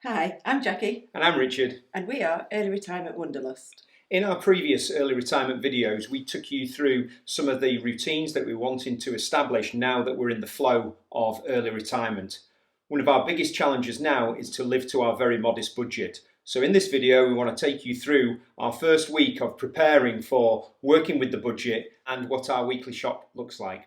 Hi, I'm Jackie, And I'm Richard. and we are Early Retirement Wanderlust. In our previous early retirement videos, we took you through some of the routines that we're wanting to establish now that we're in the flow of early retirement. One of our biggest challenges now is to live to our very modest budget. So in this video, we want to take you through our first week of preparing for working with the budget and what our weekly shop looks like.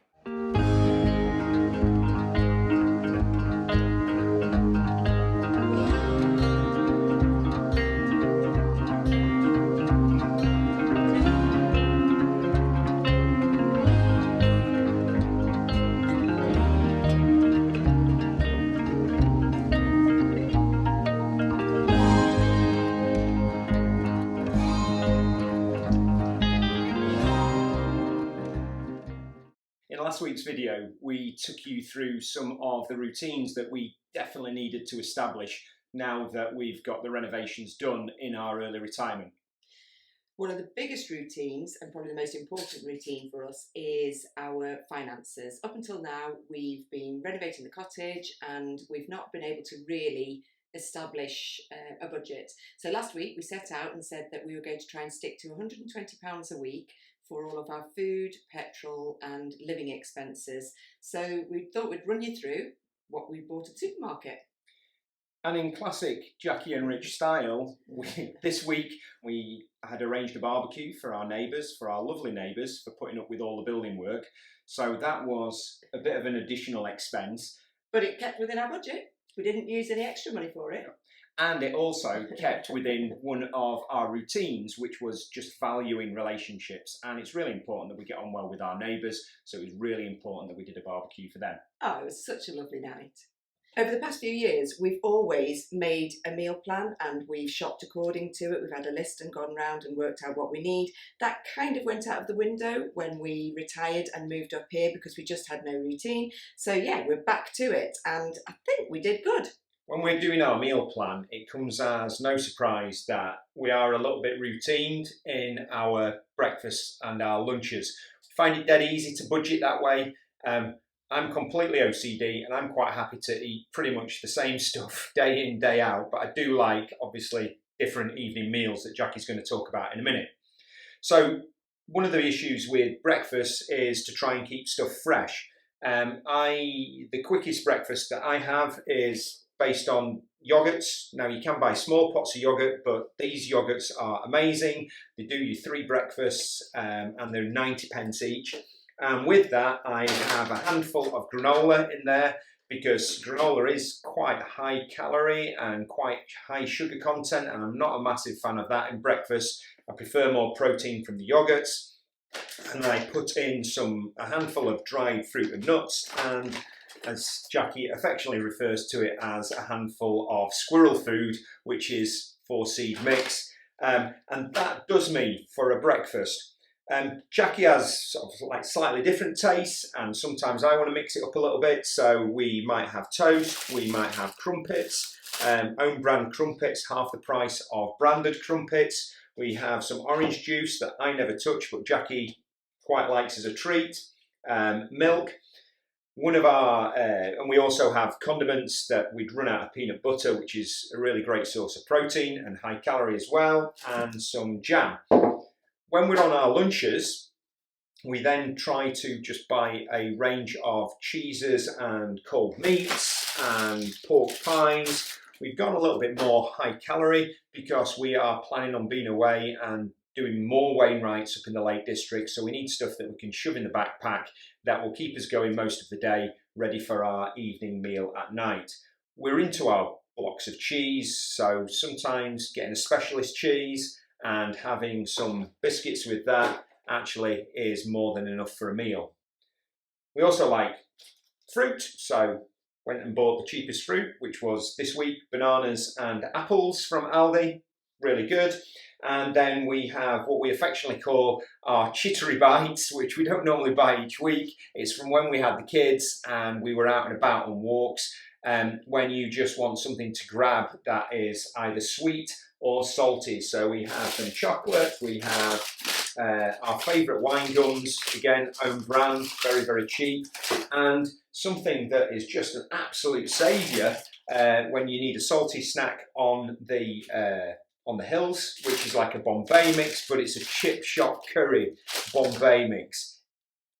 In last week's video, we took you through some of the routines that we definitely needed to establish now that we've got the renovations done in our early retirement. One of the biggest routines, and probably the most important routine for us, is our finances. Up until now, we've been renovating the cottage and we've not been able to really establish a budget. So last week we set out and said that we were going to try and stick to £120 a week for all of our food, petrol and living expenses. So we thought we'd run you through what we bought at the supermarket. And in classic Jackie and Rich style, this week we had arranged a barbecue for our neighbours, for our lovely neighbours, for putting up with all the building work. So that was a bit of an additional expense. But it kept within our budget. We didn't use any extra money for it. And it also kept within one of our routines, which was just valuing relationships. And it's really important that we get on well with our neighbours. So it was really important that we did a barbecue for them. Oh, it was such a lovely night. Over the past few years, we've always made a meal plan and we've shopped according to it. We've had a list and gone round and worked out what we need. That kind of went out of the window when we retired and moved up here because we just had no routine. So yeah, we're back to it and I think we did good. When we're doing our meal plan, it comes as no surprise that we are a little bit routined in our breakfasts and our lunches. We find it dead easy to budget that way. I'm completely OCD and I'm quite happy to eat pretty much the same stuff day in, day out, but I do like, obviously, different evening meals that Jackie's going to talk about in a minute. So one of the issues with breakfast is to try and keep stuff fresh. The quickest breakfast that I have is based on yogurts. Now you can buy small pots of yogurt, but these yogurts are amazing. They do you 3 breakfasts and they're 90 pence each. And with that, I have a handful of granola in there because granola is quite high calorie and quite high sugar content, and I'm not a massive fan of that in breakfast. I prefer more protein from the yogurts. And I put in a handful of dried fruit and nuts, and as Jackie affectionately refers to it, as a handful of squirrel food, which is 4-seed mix. And that does me for a breakfast. Jackie has sort of like slightly different tastes, and sometimes I want to mix it up a little bit. So we might have toast, we might have crumpets, own brand crumpets, half the price of branded crumpets. We have some orange juice that I never touch, but Jackie quite likes as a treat. Milk. And we also have condiments that we'd run out of peanut butter, which is a really great source of protein and high calorie as well, and some jam. When we're on our lunches, we then try to just buy a range of cheeses and cold meats and pork pies. We've gone a little bit more high calorie because we are planning on being away and doing more Wainwrights up in the Lake District. So we need stuff that we can shove in the backpack that will keep us going most of the day, ready for our evening meal at night. We're into our blocks of cheese, so sometimes getting a specialist cheese and having some biscuits with that actually is more than enough for a meal. We also like fruit, so went and bought the cheapest fruit, which was this week bananas and apples from Aldi, really good. And then we have what we affectionately call our chittery bites, which we don't normally buy each week. It's from when we had the kids and we were out and about on walks, when you just want something to grab that is either sweet or salty. So we have some chocolate, we have our favourite wine gums, again, own brand, very, very cheap, and something that is just an absolute saviour when you need a salty snack on the hills, which is like a Bombay mix, but it's a chip shop curry Bombay mix.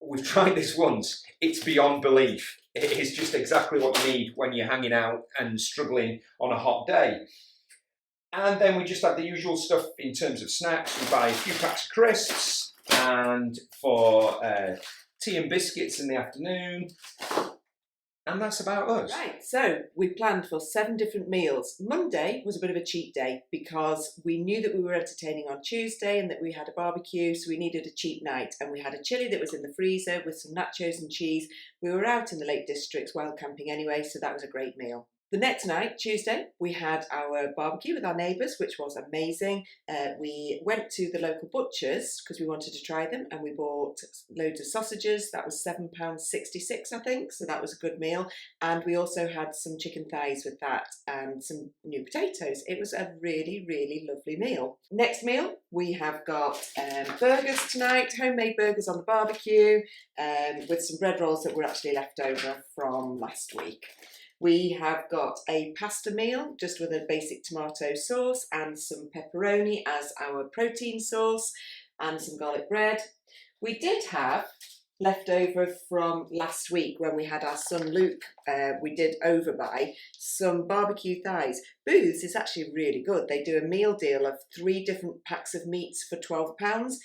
We've tried this once. It's beyond belief. It is just exactly what you need when you're hanging out and struggling on a hot day. And then we just have the usual stuff in terms of snacks. We buy a few packs of crisps, and for tea and biscuits in the afternoon. And that's about us. Right, so we planned for 7 different meals. Monday was a bit of a cheat day because we knew that we were entertaining on Tuesday and that we had a barbecue, so we needed a cheap night. And we had a chilli that was in the freezer with some nachos and cheese. We were out in the Lake Districts wild camping anyway, so that was a great meal. The next night, Tuesday, we had our barbecue with our neighbours, which was amazing. We went to the local butchers because we wanted to try them, and we bought loads of sausages. That was £7.66, I think, so that was a good meal. And we also had some chicken thighs with that and some new potatoes. It was a really, really lovely meal. Next meal, we have got burgers tonight, homemade burgers on the barbecue, with some bread rolls that were actually left over from last week. We have got a pasta meal just with a basic tomato sauce and some pepperoni as our protein sauce and some garlic bread. We did have leftover from last week when we had our son Luke. We did overbuy some barbecue thighs. Booths is actually really good. They do a meal deal of 3 different packs of meats for £12.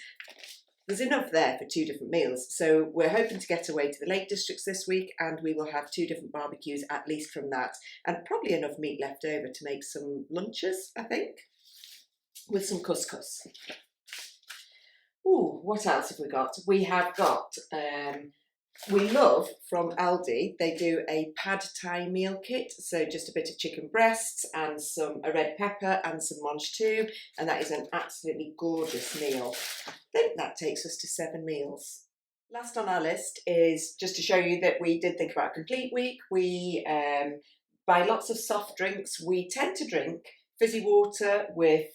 There's enough there for 2 different meals. So we're hoping to get away to the Lake Districts this week, and we will have 2 different barbecues at least from that, and probably enough meat left over to make some lunches, I think, with some couscous. Ooh, what else have we got? We have got, we love from Aldi, they do a pad thai meal kit, so just a bit of chicken breasts and a red pepper and some mange tout, and that is an absolutely gorgeous meal. I think that takes us to 7 meals. Last on our list is just to show you that we did think about a complete week. We buy lots of soft drinks. We tend to drink fizzy water with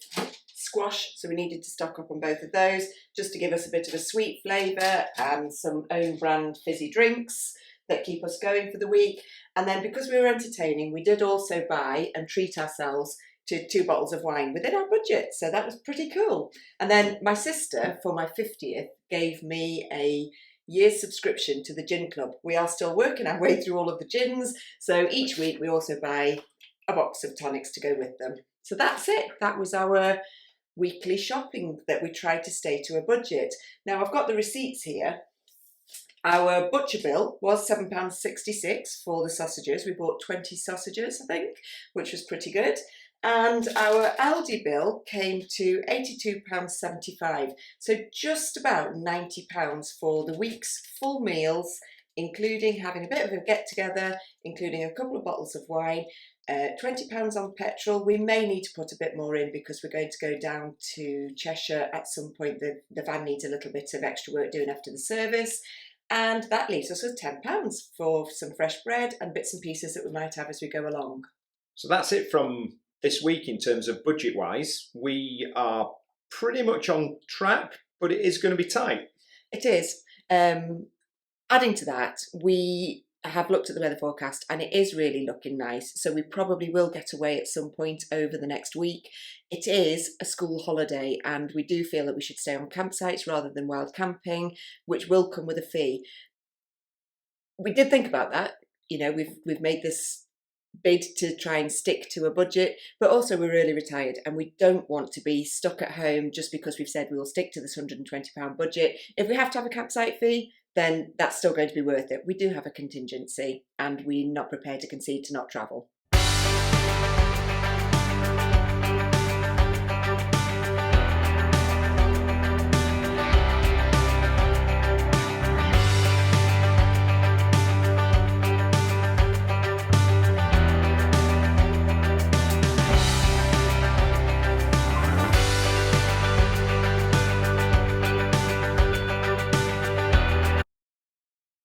squash, so we needed to stock up on both of those just to give us a bit of a sweet flavour and some own brand fizzy drinks that keep us going for the week. And then because we were entertaining, we did also buy and treat ourselves to 2 bottles of wine within our budget, so that was pretty cool. And then my sister, for my 50th, gave me a year's subscription to the gin club. We are still working our way through all of the gins, so each week we also buy a box of tonics to go with them. So that's it. That was our weekly shopping that we tried to stay to a budget. Now I've got the receipts here. Our butcher bill was £7.66 for the sausages. We bought 20 sausages, I think, which was pretty good. And our Aldi bill came to £82.75. So just about £90 for the week's full meals, including having a bit of a get-together, including a couple of bottles of wine, £20 on petrol. We may need to put a bit more in because we're going to go down to Cheshire at some point. The van needs a little bit of extra work doing after the service. And that leaves us with £10 for some fresh bread and bits and pieces that we might have as we go along. So that's it from this week in terms of budget-wise. We are pretty much on track, but it is going to be tight. It is. Adding to that, we have looked at the weather forecast and it is really looking nice. So we probably will get away at some point over the next week. It is a school holiday and we do feel that we should stay on campsites rather than wild camping, which will come with a fee. We did think about that. You know, we've made this bid to try and stick to a budget, but also we're really retired and we don't want to be stuck at home just because we've said we will stick to this £120 budget. If we have to have a campsite fee, then that's still going to be worth it. We do have a contingency and we're not prepared to concede to not travel.